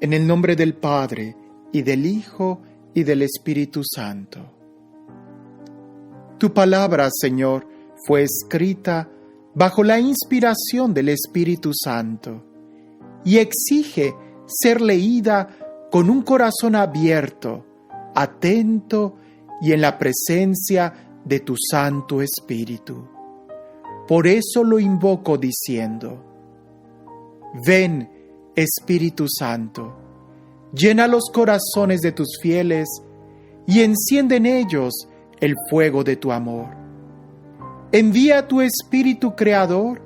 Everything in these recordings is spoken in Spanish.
En el nombre del Padre, y del Hijo, y del Espíritu Santo. Tu palabra, Señor, fue escrita bajo la inspiración del Espíritu Santo y exige ser leída con un corazón abierto, atento y en la presencia de tu Santo Espíritu. Por eso lo invoco diciendo: ven, Espíritu Santo, llena los corazones de tus fieles y enciende en ellos el fuego de tu amor. Envía tu Espíritu Creador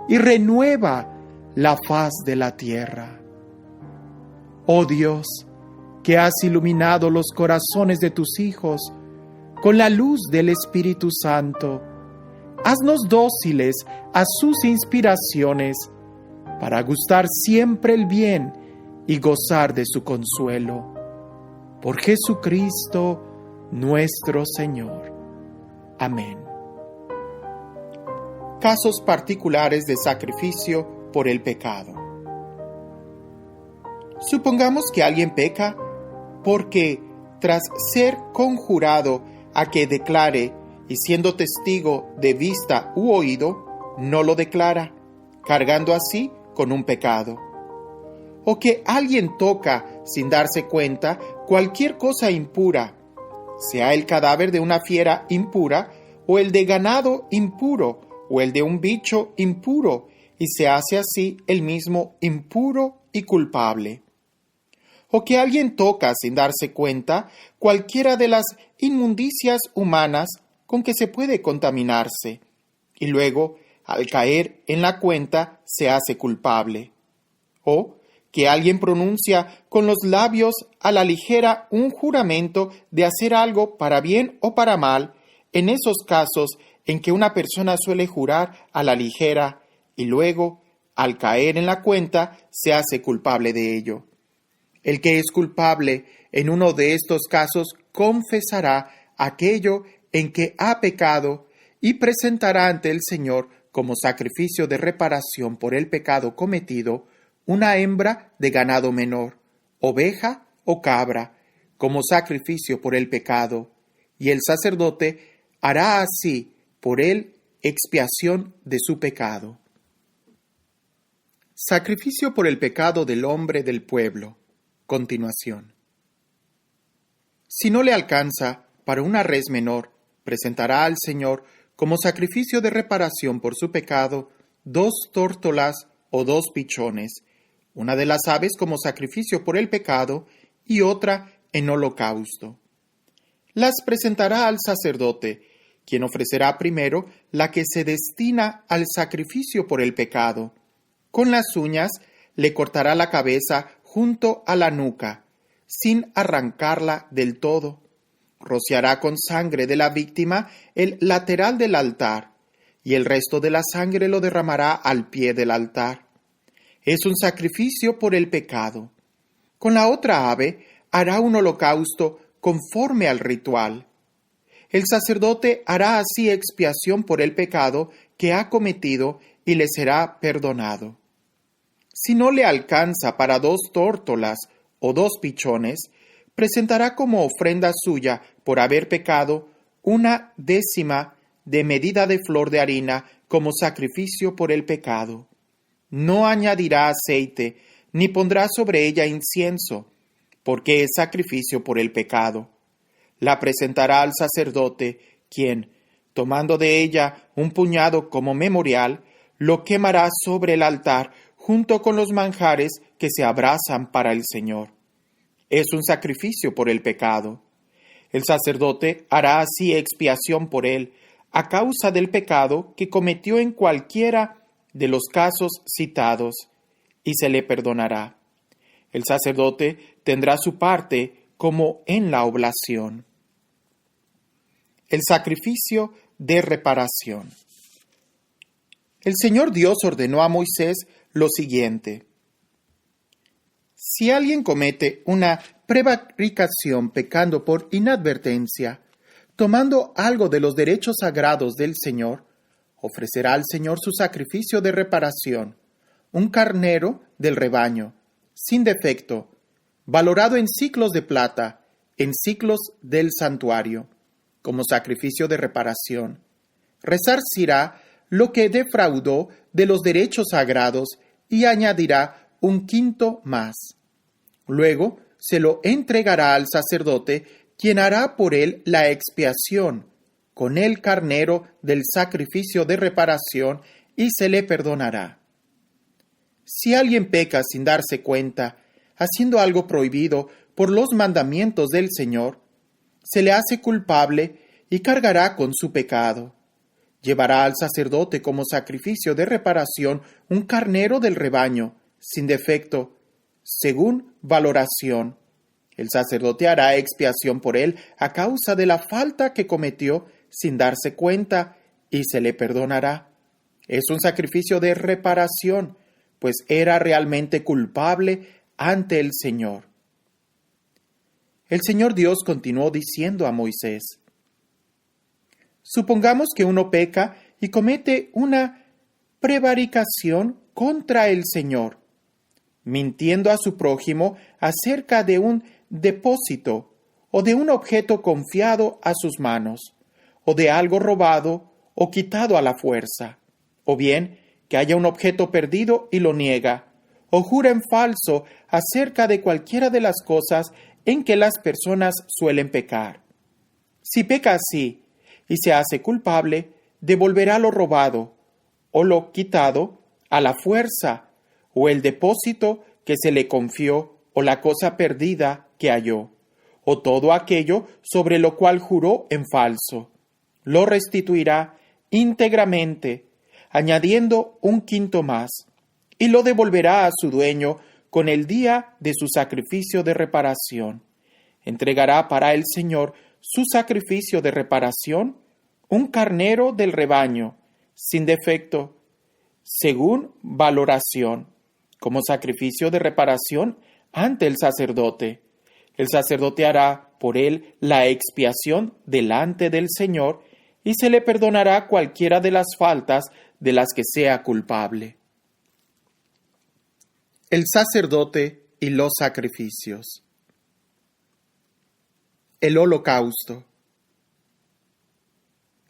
y renueva la faz de la tierra. Oh Dios, que has iluminado los corazones de tus hijos con la luz del Espíritu Santo, haznos dóciles a sus inspiraciones para gustar siempre el bien y gozar de su consuelo. Por Jesucristo nuestro Señor. Amén. Casos particulares de sacrificio por el pecado. Supongamos que alguien peca porque, tras ser conjurado a que declare y siendo testigo de vista u oído, no lo declara, cargando así con un pecado. O que alguien toca, sin darse cuenta, cualquier cosa impura, sea el cadáver de una fiera impura, o el de ganado impuro, o el de un bicho impuro, y se hace así el mismo impuro y culpable. O que alguien toca, sin darse cuenta, cualquiera de las inmundicias humanas con que se puede contaminarse, y luego, al caer en la cuenta, se hace culpable. O que alguien pronuncia con los labios a la ligera un juramento de hacer algo para bien o para mal, en esos casos en que una persona suele jurar a la ligera y luego, al caer en la cuenta, se hace culpable de ello. El que es culpable en uno de estos casos confesará aquello en que ha pecado y presentará ante el Señor como sacrificio de reparación por el pecado cometido una hembra de ganado menor, oveja o cabra, como sacrificio por el pecado, y el sacerdote hará así por él expiación de su pecado. Sacrificio por el pecado del hombre del pueblo. Continuación. Si no le alcanza para una res menor, presentará al Señor como sacrificio de reparación por su pecado 2 tórtolas o 2 pichones, una de las aves como sacrificio por el pecado y otra en holocausto. Las presentará al sacerdote, quien ofrecerá primero la que se destina al sacrificio por el pecado. Con las uñas le cortará la cabeza junto a la nuca, sin arrancarla del todo. Rociará con sangre de la víctima el lateral del altar, y el resto de la sangre lo derramará al pie del altar. Es un sacrificio por el pecado. Con la otra ave hará un holocausto conforme al ritual. El sacerdote hará así expiación por el pecado que ha cometido y le será perdonado. Si no le alcanza para 2 tórtolas o 2 pichones, presentará como ofrenda suya por haber pecado 1/10 de medida de flor de harina como sacrificio por el pecado. No añadirá aceite, ni pondrá sobre ella incienso, porque es sacrificio por el pecado. La presentará al sacerdote, quien, tomando de ella un puñado como memorial, lo quemará sobre el altar junto con los manjares que se abrasan para el Señor. Es un sacrificio por el pecado. El sacerdote hará así expiación por él, a causa del pecado que cometió en cualquiera de los casos citados, y se le perdonará. El sacerdote tendrá su parte como en la oblación. El sacrificio de reparación. El Señor Dios ordenó a Moisés lo siguiente: si alguien comete una prevaricación pecando por inadvertencia, tomando algo de los derechos sagrados del Señor, ofrecerá al Señor su sacrificio de reparación, un carnero del rebaño, sin defecto, valorado en siclos de plata, en siclos del santuario, como sacrificio de reparación. Resarcirá lo que defraudó de los derechos sagrados y añadirá un quinto más. Luego se lo entregará al sacerdote, quien hará por él la expiación con el carnero del sacrificio de reparación, y se le perdonará. Si alguien peca sin darse cuenta, haciendo algo prohibido por los mandamientos del Señor, se le hace culpable y cargará con su pecado. Llevará al sacerdote como sacrificio de reparación un carnero del rebaño, sin defecto, según valoración. El sacerdote hará expiación por él a causa de la falta que cometió sin darse cuenta, y se le perdonará. Es un sacrificio de reparación, pues era realmente culpable ante el Señor. El Señor Dios continuó diciendo a Moisés: supongamos que uno peca y comete una prevaricación contra el Señor, mintiendo a su prójimo acerca de un depósito o de un objeto confiado a sus manos, o de algo robado o quitado a la fuerza, o bien que haya un objeto perdido y lo niega, o jura en falso acerca de cualquiera de las cosas en que las personas suelen pecar. Si peca así y se hace culpable, devolverá lo robado o lo quitado a la fuerza, o el depósito que se le confió, o la cosa perdida que halló, o todo aquello sobre lo cual juró en falso. Lo restituirá íntegramente, añadiendo un quinto más, y lo devolverá a su dueño con el día de su sacrificio de reparación. Entregará para el Señor su sacrificio de reparación, un carnero del rebaño, sin defecto, según valoración, como sacrificio de reparación ante el sacerdote. El sacerdote hará por él la expiación delante del Señor, y se le perdonará cualquiera de las faltas de las que sea culpable. El sacerdote y los sacrificios. El holocausto.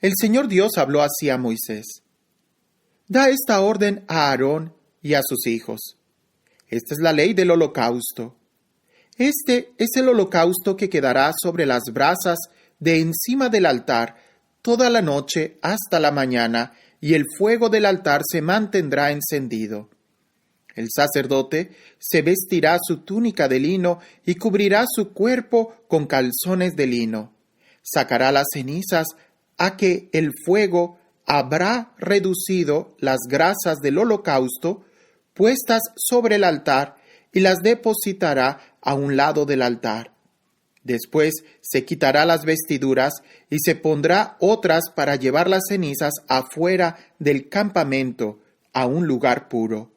El Señor Dios habló así a Moisés: da esta orden a Aarón y a sus hijos. Esta es la ley del holocausto. Este es el holocausto que quedará sobre las brasas de encima del altar toda la noche hasta la mañana, y el fuego del altar se mantendrá encendido. El sacerdote se vestirá su túnica de lino y cubrirá su cuerpo con calzones de lino. Sacará las cenizas a que el fuego habrá reducido las grasas del holocausto puestas sobre el altar, y las depositará a un lado del altar. Después se quitará las vestiduras y se pondrá otras para llevar las cenizas afuera del campamento a un lugar puro.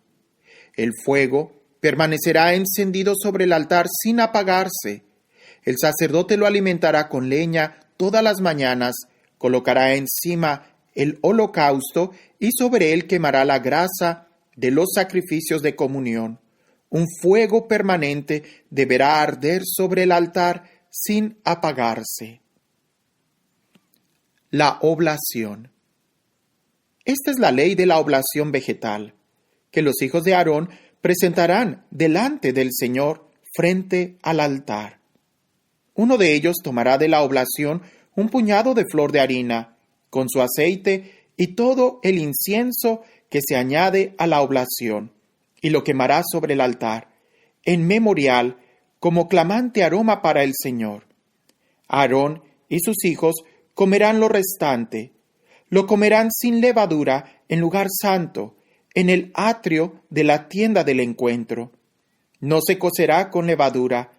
El fuego permanecerá encendido sobre el altar sin apagarse. El sacerdote lo alimentará con leña todas las mañanas, colocará encima el holocausto y sobre él quemará la grasa de los sacrificios de comunión. Un fuego permanente deberá arder sobre el altar sin apagarse. La oblación. Esta es la ley de la oblación vegetal, que los hijos de Aarón presentarán delante del Señor frente al altar. Uno de ellos tomará de la oblación un puñado de flor de harina, con su aceite y todo el incienso que se añade a la oblación, y lo quemará sobre el altar, en memorial, como clamante aroma para el Señor. Aarón y sus hijos comerán lo restante. Lo comerán sin levadura en lugar santo, en el atrio de la tienda del encuentro. No se cocerá con levadura.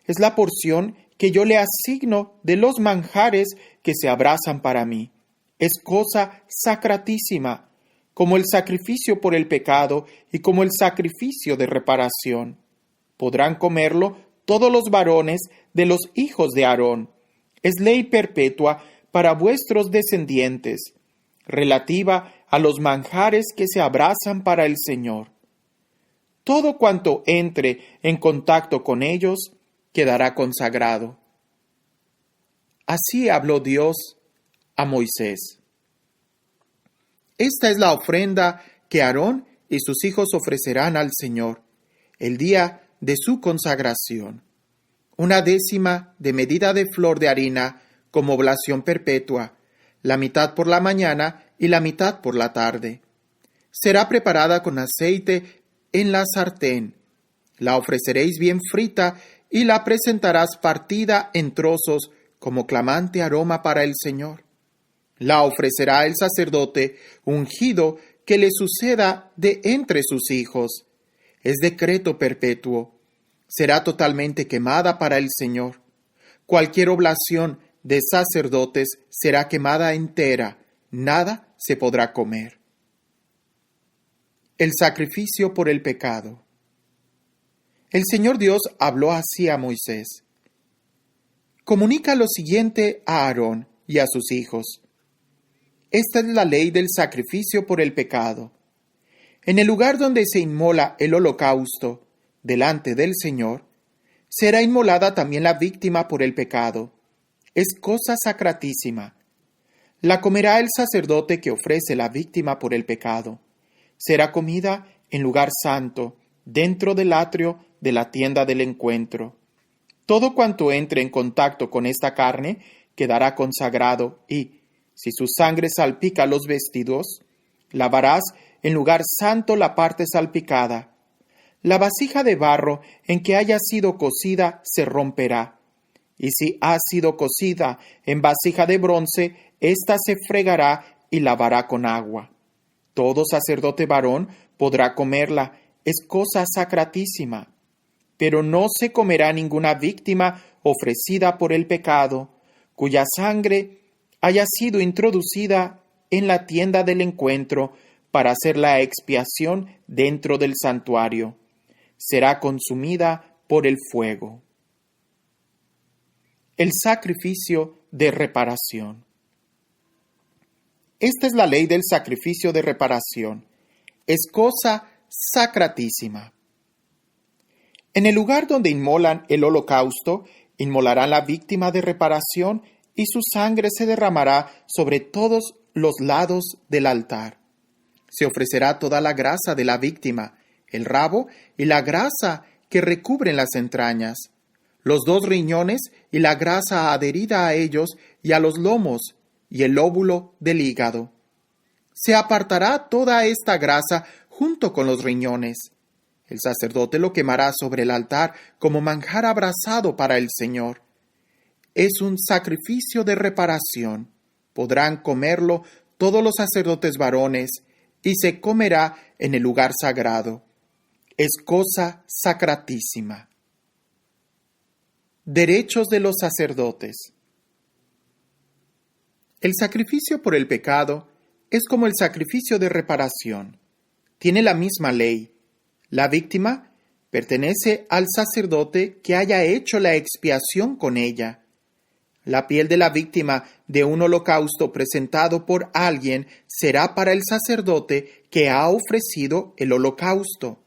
Es la porción que yo le asigno de los manjares que se abrazan para mí. Es cosa sacratísima, como el sacrificio por el pecado y como el sacrificio de reparación. Podrán comerlo todos los varones de los hijos de Aarón. Es ley perpetua para vuestros descendientes, relativa a los manjares que se abrazan para el Señor. Todo cuanto entre en contacto con ellos quedará consagrado. Así habló Dios a Moisés. Esta es la ofrenda que Aarón y sus hijos ofrecerán al Señor el día de su consagración: 1/10 de medida de flor de harina como oblación perpetua, la mitad por la mañana y la mitad por la tarde. Será preparada con aceite en la sartén. La ofreceréis bien frita y la presentarás partida en trozos como clamante aroma para el Señor. La ofrecerá el sacerdote ungido que le suceda de entre sus hijos. Es decreto perpetuo. Será totalmente quemada para el Señor. Cualquier oblación de sacerdotes será quemada entera. Nada se podrá comer. El sacrificio por el pecado. El Señor Dios habló así a Moisés: comunica lo siguiente a Aarón y a sus hijos. Esta es la ley del sacrificio por el pecado. En el lugar donde se inmola el holocausto, delante del Señor, será inmolada también la víctima por el pecado. Es cosa sacratísima. La comerá el sacerdote que ofrece la víctima por el pecado. Será comida en lugar santo, dentro del atrio de la tienda del encuentro. Todo cuanto entre en contacto con esta carne quedará consagrado y, si su sangre salpica los vestidos, lavarás en lugar santo la parte salpicada. La vasija de barro en que haya sido cocida se romperá, y si ha sido cocida en vasija de bronce, ésta se fregará y lavará con agua. Todo sacerdote varón podrá comerla, es cosa sacratísima. Pero no se comerá ninguna víctima ofrecida por el pecado, cuya sangre haya sido introducida en la tienda del encuentro para hacer la expiación dentro del santuario. Será consumida por el fuego. El sacrificio de reparación. Esta es la ley del sacrificio de reparación. Es cosa sacratísima. En el lugar donde inmolan el holocausto, inmolarán la víctima de reparación y su sangre se derramará sobre todos los lados del altar. Se ofrecerá toda la grasa de la víctima, el rabo y la grasa que recubren las entrañas, los 2 riñones y la grasa adherida a ellos y a los lomos y el lóbulo del hígado. Se apartará toda esta grasa junto con los riñones. El sacerdote lo quemará sobre el altar como manjar abrasado para el Señor. Es un sacrificio de reparación. Podrán comerlo todos los sacerdotes varones y se comerá en el lugar sagrado. Es cosa sacratísima. Derechos de los sacerdotes. El sacrificio por el pecado es como el sacrificio de reparación. Tiene la misma ley. La víctima pertenece al sacerdote que haya hecho la expiación con ella. La piel de la víctima de un holocausto presentado por alguien será para el sacerdote que ha ofrecido el holocausto.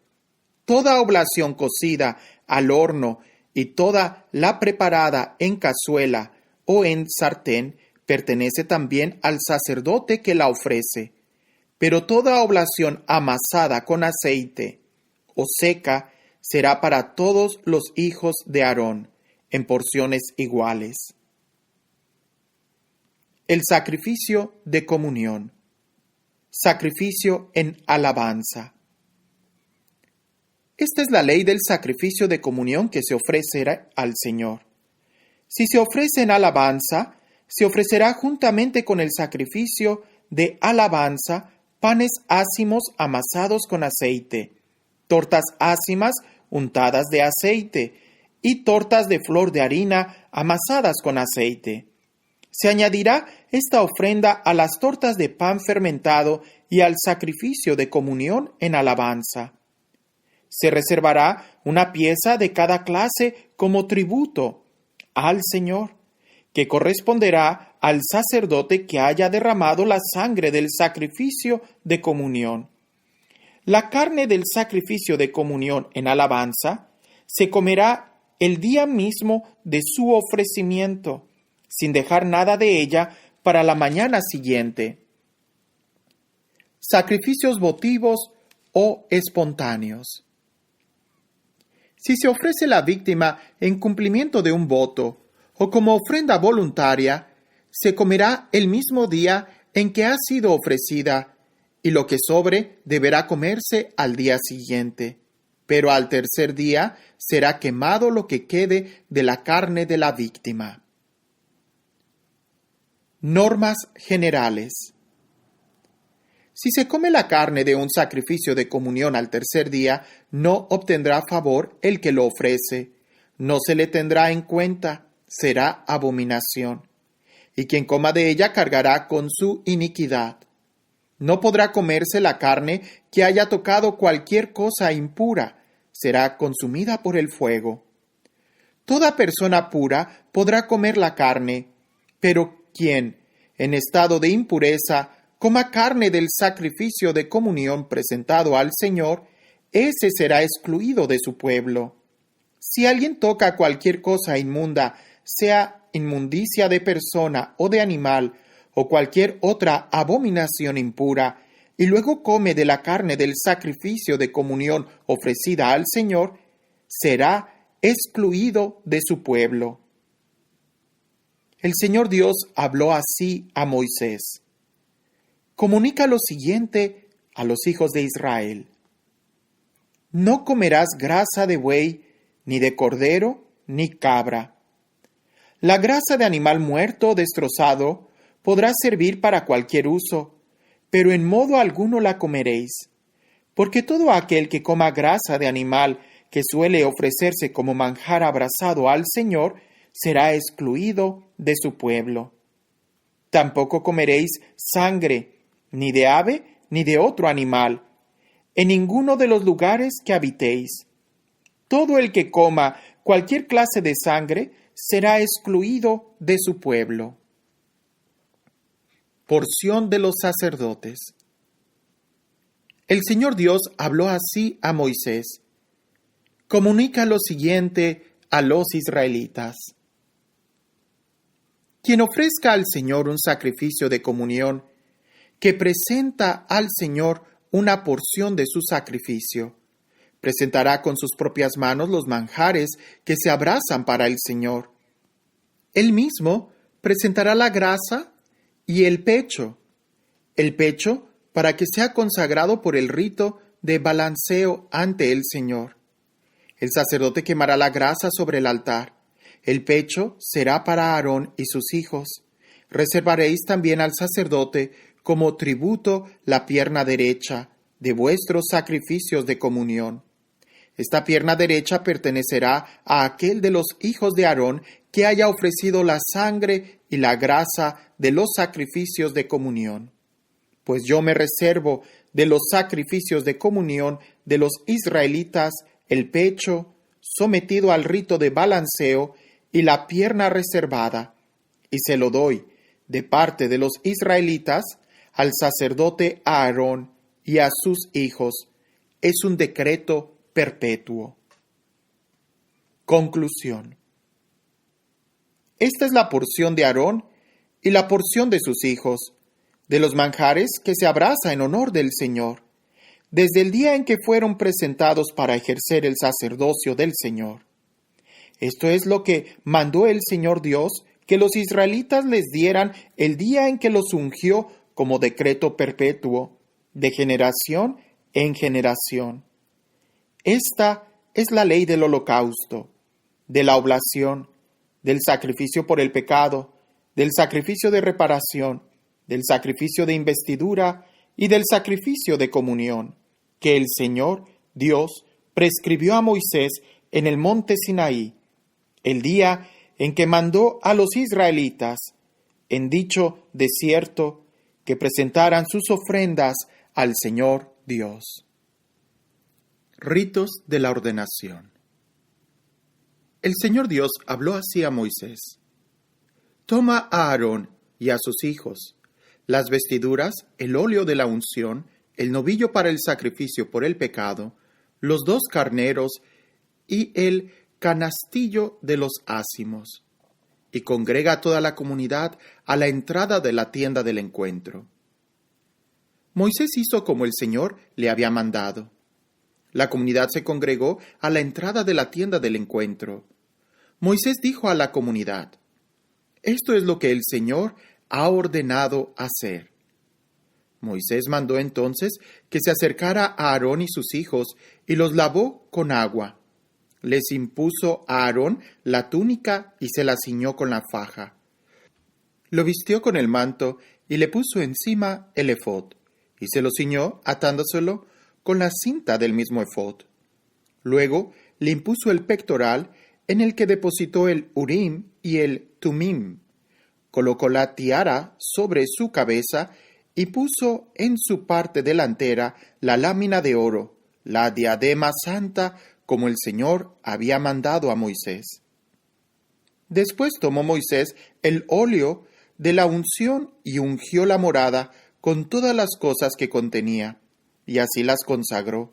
Toda oblación cocida al horno y toda la preparada en cazuela o en sartén pertenece también al sacerdote que la ofrece. Pero toda oblación amasada con aceite o seca será para todos los hijos de Aarón, en porciones iguales. El sacrificio de comunión. Sacrificio en alabanza. Esta es la ley del sacrificio de comunión que se ofrecerá al Señor. Si se ofrece en alabanza, se ofrecerá juntamente con el sacrificio de alabanza panes ácimos amasados con aceite, tortas ácimas untadas de aceite y tortas de flor de harina amasadas con aceite. Se añadirá esta ofrenda a las tortas de pan fermentado y al sacrificio de comunión en alabanza. Se reservará una pieza de cada clase como tributo al Señor, que corresponderá al sacerdote que haya derramado la sangre del sacrificio de comunión. La carne del sacrificio de comunión en alabanza se comerá el día mismo de su ofrecimiento, sin dejar nada de ella para la mañana siguiente. Sacrificios votivos o espontáneos. Si se ofrece la víctima en cumplimiento de un voto o como ofrenda voluntaria, se comerá el mismo día en que ha sido ofrecida, y lo que sobre deberá comerse al día siguiente. Pero al tercer día será quemado lo que quede de la carne de la víctima. Normas generales. Si se come la carne de un sacrificio de comunión al tercer día, no obtendrá favor el que lo ofrece, no se le tendrá en cuenta, será abominación. Y quien coma de ella cargará con su iniquidad. No podrá comerse la carne que haya tocado cualquier cosa impura, será consumida por el fuego. Toda persona pura podrá comer la carne, pero quien, en estado de impureza, coma carne del sacrificio de comunión presentado al Señor, ese será excluido de su pueblo. Si alguien toca cualquier cosa inmunda, sea inmundicia de persona o de animal, o cualquier otra abominación impura, y luego come de la carne del sacrificio de comunión ofrecida al Señor, será excluido de su pueblo. El Señor Dios habló así a Moisés. Comunica lo siguiente a los hijos de Israel. No comerás grasa de buey, ni de cordero, ni cabra. La grasa de animal muerto o destrozado podrá servir para cualquier uso, pero en modo alguno la comeréis, porque todo aquel que coma grasa de animal que suele ofrecerse como manjar abrasado al Señor, será excluido de su pueblo. Tampoco comeréis sangre, ni de ave, ni de otro animal, en ninguno de los lugares que habitéis. Todo el que coma cualquier clase de sangre será excluido de su pueblo. Porción de los sacerdotes. El Señor Dios habló así a Moisés. Comunica lo siguiente a los israelitas. Quien ofrezca al Señor un sacrificio de comunión, que presenta al Señor una porción de su sacrificio, presentará con sus propias manos los manjares que se abrasan para el Señor. Él mismo presentará la grasa y el pecho para que sea consagrado por el rito de balanceo ante el Señor. El sacerdote quemará la grasa sobre el altar. El pecho será para Aarón y sus hijos. Reservaréis también al sacerdote como tributo la pierna derecha de vuestros sacrificios de comunión. Esta pierna derecha pertenecerá a aquel de los hijos de Aarón que haya ofrecido la sangre y la grasa de los sacrificios de comunión. Pues yo me reservo de los sacrificios de comunión de los israelitas el pecho sometido al rito de balanceo y la pierna reservada, y se lo doy de parte de los israelitas al sacerdote Aarón y a sus hijos. Es un decreto perpetuo. Conclusión. Esta es la porción de Aarón y la porción de sus hijos, de los manjares que se abraza en honor del Señor, desde el día en que fueron presentados para ejercer el sacerdocio del Señor. Esto es lo que mandó el Señor Dios que los israelitas les dieran el día en que los ungió como decreto perpetuo, de generación en generación. Esta es la ley del holocausto, de la oblación, del sacrificio por el pecado, del sacrificio de reparación, del sacrificio de investidura y del sacrificio de comunión, que el Señor Dios prescribió a Moisés en el monte Sinaí, el día en que mandó a los israelitas, en dicho desierto, que presentaran sus ofrendas al Señor Dios. Ritos de la ordenación. El Señor Dios habló así a Moisés. Toma a Aarón y a sus hijos las vestiduras, el óleo de la unción, el novillo para el sacrificio por el pecado, los 2 carneros y el canastillo de los ázimos, y congrega a toda la comunidad a la entrada de la tienda del encuentro. Moisés hizo como el Señor le había mandado. La comunidad se congregó a la entrada de la tienda del encuentro. Moisés dijo a la comunidad: «Esto es lo que el Señor ha ordenado hacer». Moisés mandó entonces que se acercara a Aarón y sus hijos y los lavó con agua. Les impuso a Aarón la túnica y se la ciñó con la faja. Lo vistió con el manto y le puso encima el efod, y se lo ciñó atándoselo con la cinta del mismo efod. Luego le impuso el pectoral en el que depositó el Urim y el Tumim. Colocó la tiara sobre su cabeza y puso en su parte delantera la lámina de oro, la diadema santa, como el Señor había mandado a Moisés. Después tomó Moisés el óleo de la unción y ungió la morada con todas las cosas que contenía, y así las consagró.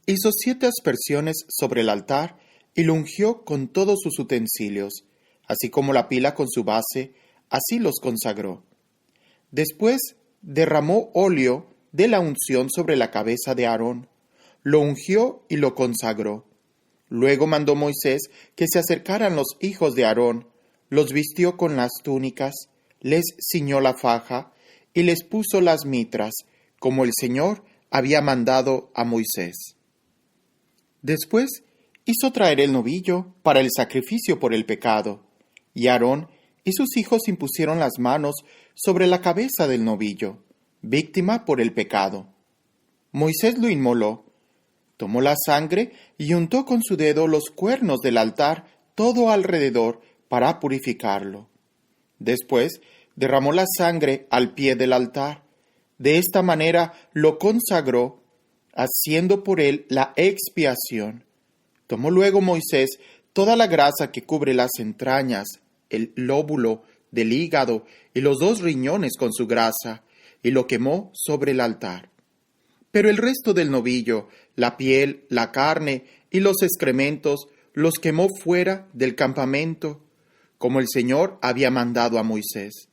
Hizo 7 aspersiones sobre el altar y lo ungió con todos sus utensilios, así como la pila con su base, así los consagró. Después derramó óleo de la unción sobre la cabeza de Aarón, lo ungió y lo consagró. Luego mandó Moisés que se acercaran los hijos de Aarón, los vistió con las túnicas, les ciñó la faja y les puso las mitras, como el Señor había mandado a Moisés. Después hizo traer el novillo para el sacrificio por el pecado, y Aarón y sus hijos impusieron las manos sobre la cabeza del novillo, víctima por el pecado. Moisés lo inmoló, tomó la sangre y untó con su dedo los cuernos del altar todo alrededor para purificarlo. Después derramó la sangre al pie del altar. De esta manera lo consagró, haciendo por él la expiación. Tomó luego Moisés toda la grasa que cubre las entrañas, el lóbulo del hígado y los 2 riñones con su grasa, y lo quemó sobre el altar. Pero el resto del novillo, la piel, la carne y los excrementos, los quemó fuera del campamento, como el Señor había mandado a Moisés.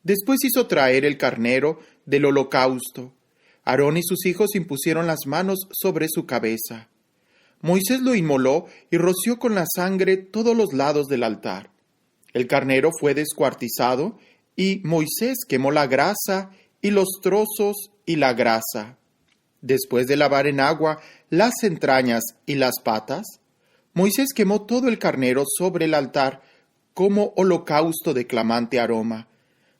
Después hizo traer el carnero del holocausto. Aarón y sus hijos impusieron las manos sobre su cabeza. Moisés lo inmoló y roció con la sangre todos los lados del altar. El carnero fue descuartizado y Moisés quemó la grasa y los trozos y la grasa. Después de lavar en agua las entrañas y las patas, Moisés quemó todo el carnero sobre el altar como holocausto de clamante aroma,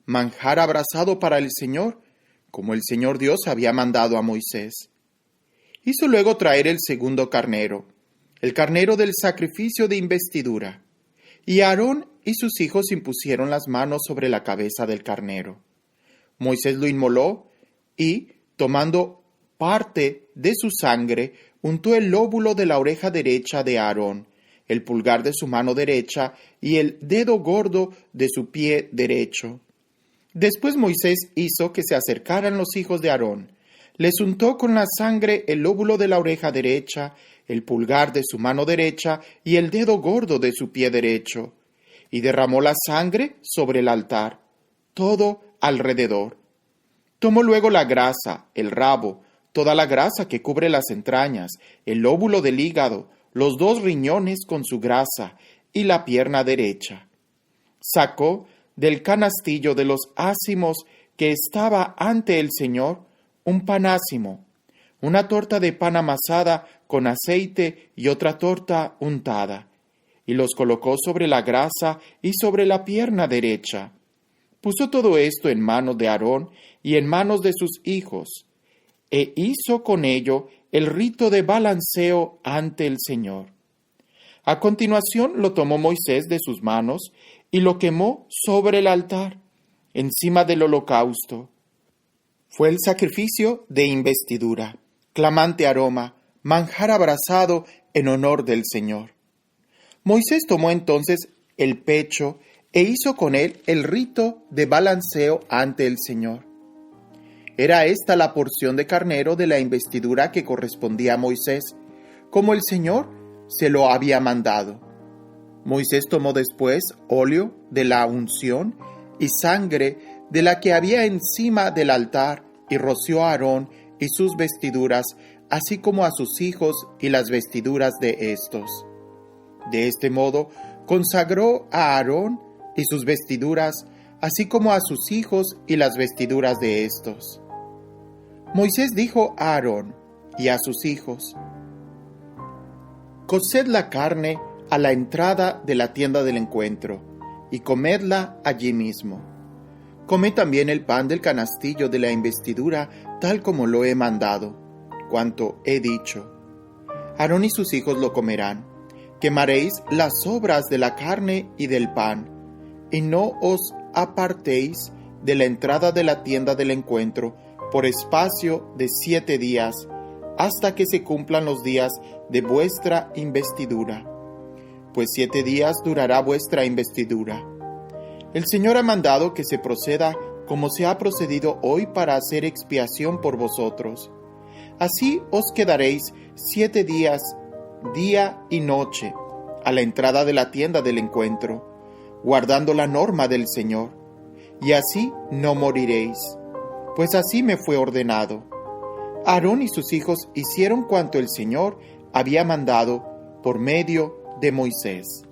manjar abrasado para el Señor, como el Señor Dios había mandado a Moisés. Hizo luego traer el segundo carnero, el carnero del sacrificio de investidura, y Aarón y sus hijos impusieron las manos sobre la cabeza del carnero. Moisés lo inmoló y, tomando parte de su sangre, untó el lóbulo de la oreja derecha de Aarón, el pulgar de su mano derecha y el dedo gordo de su pie derecho. Después Moisés hizo que se acercaran los hijos de Aarón. Les untó con la sangre el lóbulo de la oreja derecha, el pulgar de su mano derecha y el dedo gordo de su pie derecho, y derramó la sangre sobre el altar, todo alrededor. Tomó luego la grasa, el rabo, toda la grasa que cubre las entrañas, el lóbulo del hígado, los 2 riñones con su grasa y la pierna derecha. Sacó del canastillo de los ázimos que estaba ante el Señor un pan ácimo, una torta de pan amasada con aceite y otra torta untada, y los colocó sobre la grasa y sobre la pierna derecha. Puso todo esto en manos de Aarón y en manos de sus hijos, e hizo con ello el rito de balanceo ante el Señor. A continuación lo tomó Moisés de sus manos y lo quemó sobre el altar, encima del holocausto. Fue el sacrificio de investidura, clamante aroma, manjar abrasado en honor del Señor. Moisés tomó entonces el pecho e hizo con él el rito de balanceo ante el Señor. Era esta la porción de carnero de la investidura que correspondía a Moisés, como el Señor se lo había mandado. Moisés tomó después óleo de la unción y sangre de la que había encima del altar y roció a Aarón y sus vestiduras, así como a sus hijos y las vestiduras de éstos. De este modo consagró a Aarón y sus vestiduras, así como a sus hijos y las vestiduras de éstos. Moisés dijo a Aarón y a sus hijos: Coced la carne a la entrada de la tienda del encuentro, y comedla allí mismo. Comed también el pan del canastillo de la investidura, tal como lo he mandado, cuanto he dicho. Aarón y sus hijos lo comerán. Quemaréis las sobras de la carne y del pan, y no os apartéis de la entrada de la tienda del encuentro por espacio de 7 días, hasta que se cumplan los días de vuestra investidura. Pues 7 días durará vuestra investidura. El Señor ha mandado que se proceda como se ha procedido hoy para hacer expiación por vosotros. Así os quedaréis 7 días, día y noche, a la entrada de la tienda del encuentro, guardando la norma del Señor, y así no moriréis, pues así me fue ordenado. Aarón y sus hijos hicieron cuanto el Señor había mandado por medio de Moisés.